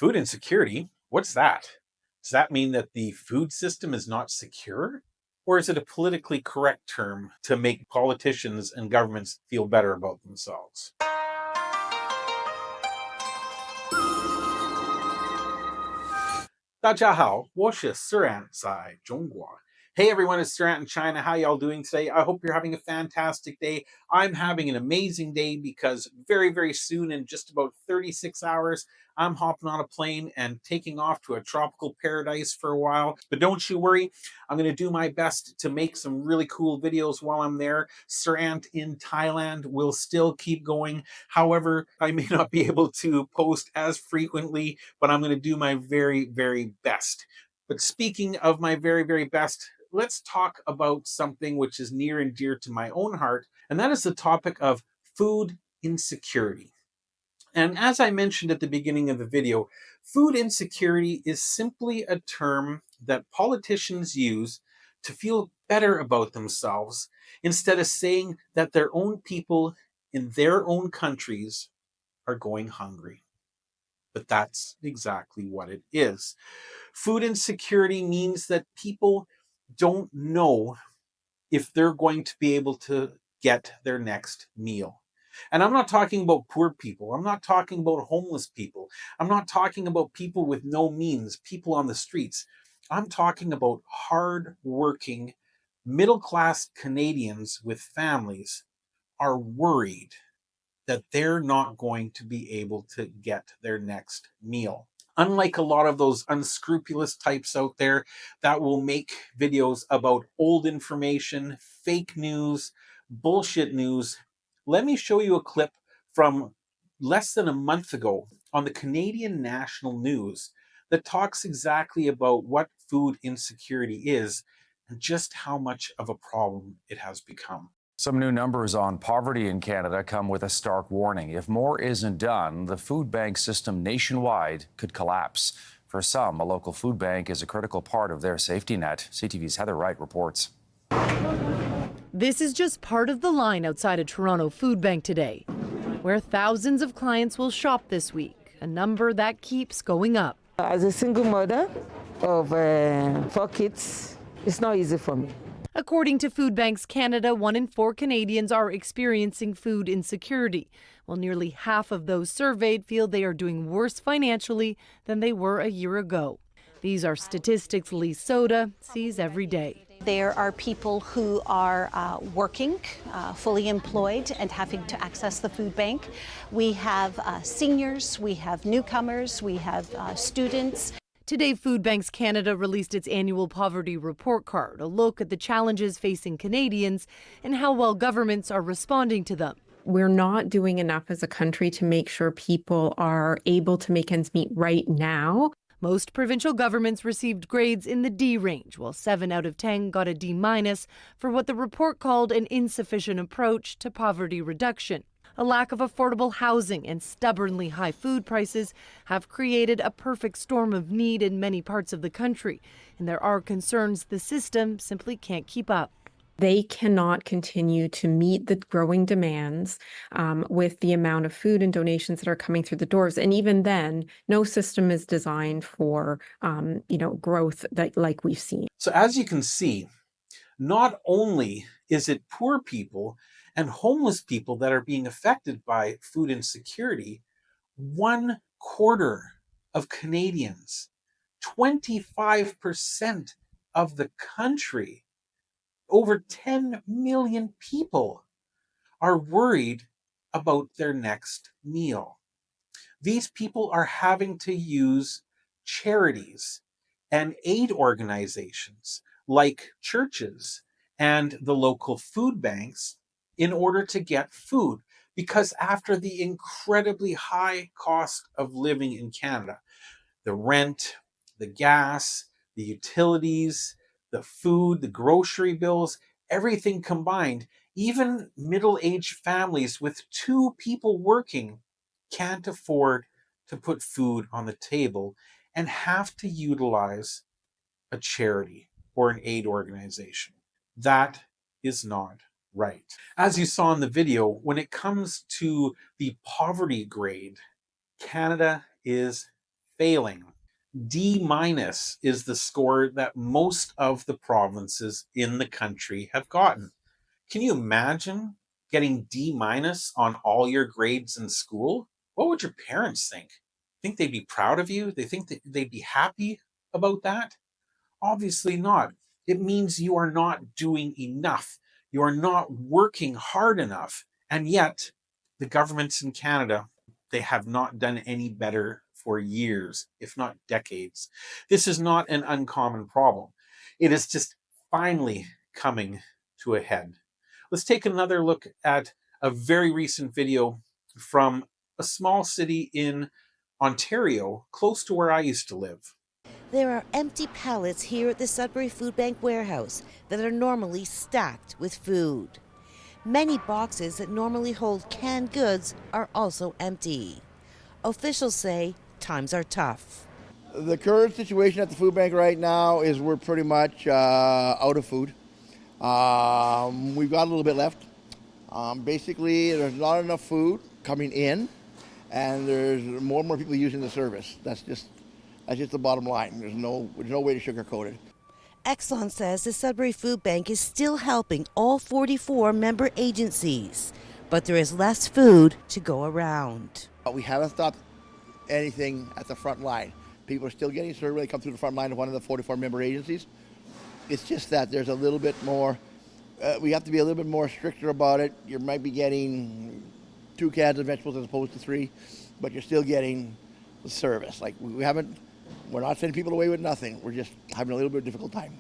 Food insecurity? What's that? Does that mean that the food system is not secure? Or is it a politically correct term to make politicians and governments feel better about themselves? 大家好，我是 Suran 在中国. Hey everyone, it's Suran in China. How y'all doing today? I hope you're having a fantastic day. I'm having an amazing day because very soon, in just about 36 hours, I'm hopping on a plane and taking off to a tropical paradise for a while. But don't you worry, I'm going to do my best to make some really cool videos while I'm there. Surant in Thailand will still keep going. However, I may not be able to post as frequently, but I'm going to do my very best. But speaking of my very best, let's talk about something which is near and dear to my own heart, and that is the topic of food insecurity. And as I mentioned at the beginning of the video, food insecurity is simply a term that politicians use to feel better about themselves instead of saying that their own people in their own countries are going hungry. But that's exactly what it is. Food insecurity means that people don't know if they're going to be able to get their next meal. And I'm not talking about poor people. I'm not talking about homeless people. I'm not talking about people with no means, people on the streets. I'm talking about hard-working, middle-class Canadians with families are worried that they're not going to be able to get their next meal. Unlike a lot of those unscrupulous types out there that will make videos about old information, fake news, bullshit news, let me show you a clip from less than a month ago on the Canadian national news that talks exactly about what food insecurity is and just how much of a problem it has become. Some new numbers on poverty in Canada come with a stark warning. If more isn't done, the food bank system nationwide could collapse. For some, a local food bank is a critical part of their safety net. CTV's Heather Wright reports. This is just part of the line outside a Toronto food bank today, where thousands of clients will shop this week, a number that keeps going up. As a single mother of 4 kids, it's not easy for me. According to Food Banks Canada, 1 in 4 Canadians are experiencing food insecurity, while nearly half of those surveyed feel they are doing worse financially than they were a year ago. These are statistics Lee Soda sees every day. There are people who are working, fully employed, and having to access the food bank. We have seniors, we have newcomers, we have students. Today, Food Banks Canada released its annual poverty report card, a look at the challenges facing Canadians and how well governments are responding to them. We're not doing enough as a country to make sure people are able to make ends meet right now. Most provincial governments received grades in the D range, while 7 out of 10 got a D- for what the report called an insufficient approach to poverty reduction. A lack of affordable housing and stubbornly high food prices have created a perfect storm of need in many parts of the country, and there are concerns the system simply can't keep up. They cannot continue to meet the growing demands with the amount of food and donations that are coming through the doors. And even then, no system is designed for growth like we've seen. So as you can see, not only is it poor people and homeless people that are being affected by food insecurity, 1/4 of Canadians, 25% of the country, over 10 million people are worried about their next meal. These people are having to use charities and aid organizations like churches and the local food banks in order to get food, because after the incredibly high cost of living in Canada, the rent, the gas, the utilities, the food, the grocery bills, everything combined, even middle-aged families with 2 people working can't afford to put food on the table and have to utilize a charity or an aid organization. That is not right. As you saw in the video, when it comes to the poverty grade, Canada is failing. D minus is the score that most of the provinces in the country have gotten. Can you imagine getting D minus on all your grades in school? What would your parents think? Think they'd be proud of you? They think that they'd be happy about that? Obviously not. It means you are not doing enough. You are not working hard enough. And yet, the governments in Canada, they have not done any better for years, if not decades. This is not an uncommon problem. It is just finally coming to a head. Let's take another look at a very recent video from a small city in Ontario, close to where I used to live. There are empty pallets here at the Sudbury Food Bank warehouse that are normally stacked with food. Many boxes that normally hold canned goods are also empty. Officials say times are tough. The current situation at the food bank right now is we're pretty much out of food. We've got a little bit left. Basically, there's not enough food coming in, and there's more and more people using the service. That's just the bottom line. There's no way to sugarcoat it. Exxon says the Sudbury Food Bank is still helping all 44 member agencies, but there is less food to go around. We haven't stopped anything at the front line. People are still getting served when they come through the front line of one of the 44 member agencies. It's just that there's a little bit more, we have to be a little bit more stricter about it. You might be getting 2 cans of vegetables as opposed to 3, but you're still getting the service. Like we're not sending people away with nothing. We're just having a little bit of a difficult time.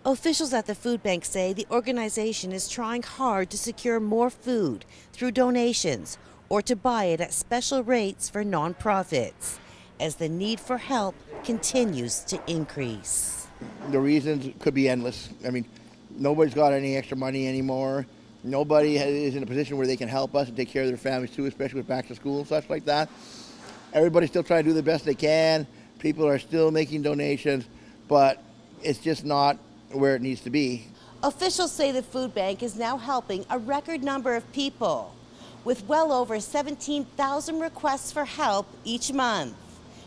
Officials at the food bank say the organization is trying hard to secure more food through donations or to buy it at special rates for nonprofits as the need for help continues to increase. The reasons could be endless. I mean, nobody's got any extra money anymore. Nobody is in a position where they can help us and take care of their families too, especially with back to school and such like that. Everybody's still trying to do the best they can. People are still making donations, but it's just not where it needs to be. Officials say the food bank is now helping a record number of people, with well over 17,000 requests for help each month,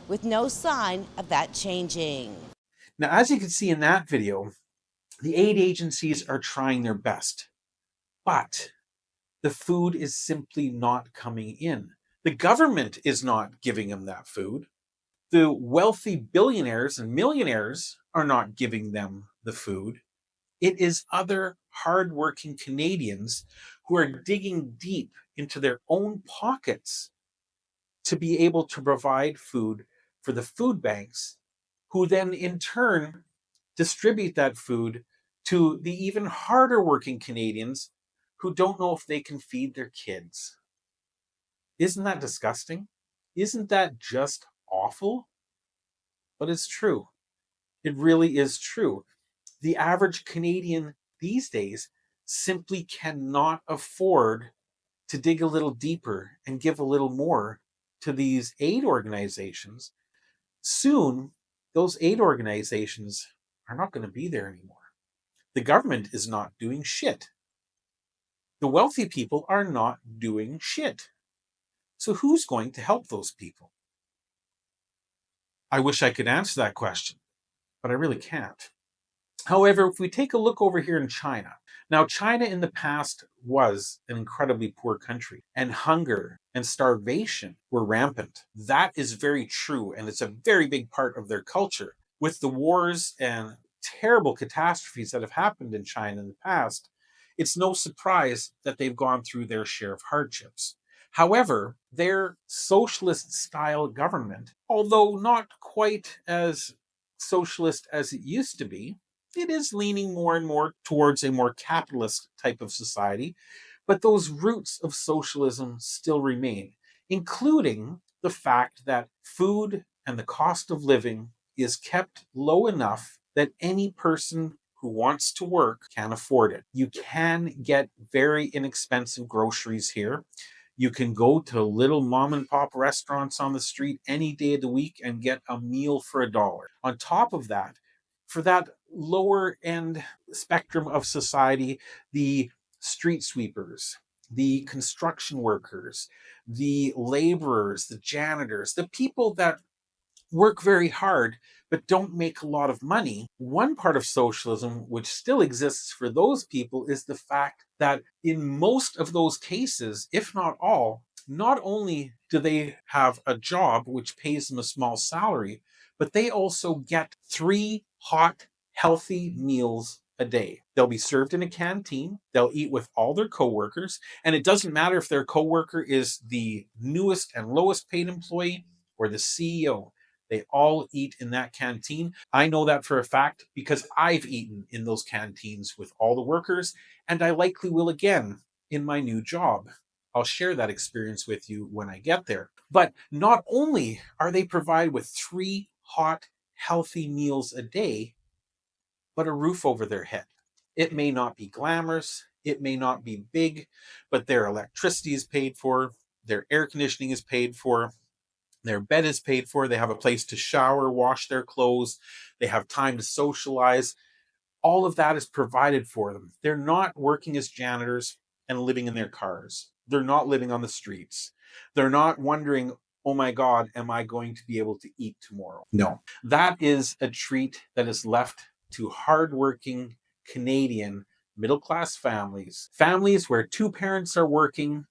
with no sign of that changing. Now, as you can see in that video, the aid agencies are trying their best, but the food is simply not coming in. The government is not giving them that food. The wealthy billionaires and millionaires are not giving them the food. It is other hardworking Canadians who are digging deep into their own pockets to be able to provide food for the food banks, who then in turn distribute that food to the even harder working Canadians who don't know if they can feed their kids. Isn't that disgusting? Isn't that just awful? But it's true. It really is true. The average Canadian these days simply cannot afford to dig a little deeper and give a little more to these aid organizations. Soon, those aid organizations are not going to be there anymore. The government is not doing shit. The wealthy people are not doing shit. So who's going to help those people? I wish I could answer that question, but I really can't. However, if we take a look over here in China, now China in the past was an incredibly poor country, and hunger and starvation were rampant. That is very true, and it's a very big part of their culture. With the wars and terrible catastrophes that have happened in China in the past, it's no surprise that they've gone through their share of hardships. However, their socialist-style government, although not quite as socialist as it used to be, it is leaning more and more towards a more capitalist type of society, but those roots of socialism still remain, including the fact that food and the cost of living is kept low enough that any person who wants to work can afford it. You can get very inexpensive groceries here. You can go to little mom and pop restaurants on the street any day of the week and get a meal for $1. On top of that, for that lower end spectrum of society, the street sweepers, the construction workers, the laborers, the janitors, the people that work very hard, but don't make a lot of money. One part of socialism, which still exists for those people, is the fact that in most of those cases, if not all, not only do they have a job which pays them a small salary, but they also get 3 hot, healthy meals a day. They'll be served in a canteen. They'll eat with all their coworkers. And it doesn't matter if their coworker is the newest and lowest paid employee or the CEO. They all eat in that canteen. I know that for a fact because I've eaten in those canteens with all the workers, and I likely will again in my new job. I'll share that experience with you when I get there. But not only are they provided with 3 hot, healthy meals a day, but a roof over their head. It may not be glamorous, it may not be big, but their electricity is paid for, their air conditioning is paid for, their bed is paid for, they have a place to shower, wash their clothes, they have time to socialize. All of that is provided for them. They're not working as janitors and living in their cars. They're not living on the streets. They're not wondering, oh my God, am I going to be able to eat tomorrow? No, that is a treat that is left to hardworking Canadian middle class families, families where 2 parents are working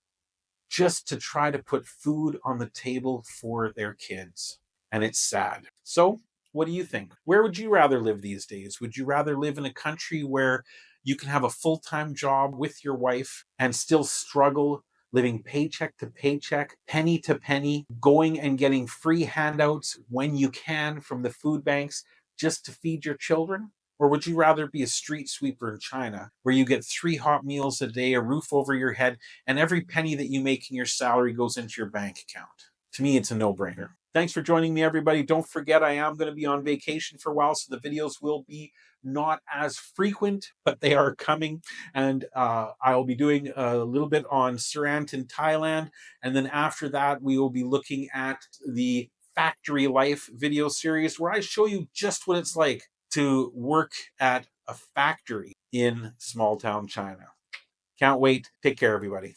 just to try to put food on the table for their kids. And it's sad. So, what do you think? Where would you rather live these days? Would you rather live in a country where you can have a full-time job with your wife and still struggle living paycheck to paycheck, penny to penny, going and getting free handouts when you can from the food banks just to feed your children? Or would you rather be a street sweeper in China where you get 3 hot meals a day, a roof over your head, and every penny that you make in your salary goes into your bank account? To me, it's a no-brainer. Thanks for joining me, everybody. Don't forget, I am going to be on vacation for a while, so the videos will be not as frequent, but they are coming. And I'll be doing a little bit on Surant in Thailand. And then after that, we will be looking at the Factory Life video series where I show you just what it's like to work at a factory in small town China. Can't wait. Take care, everybody.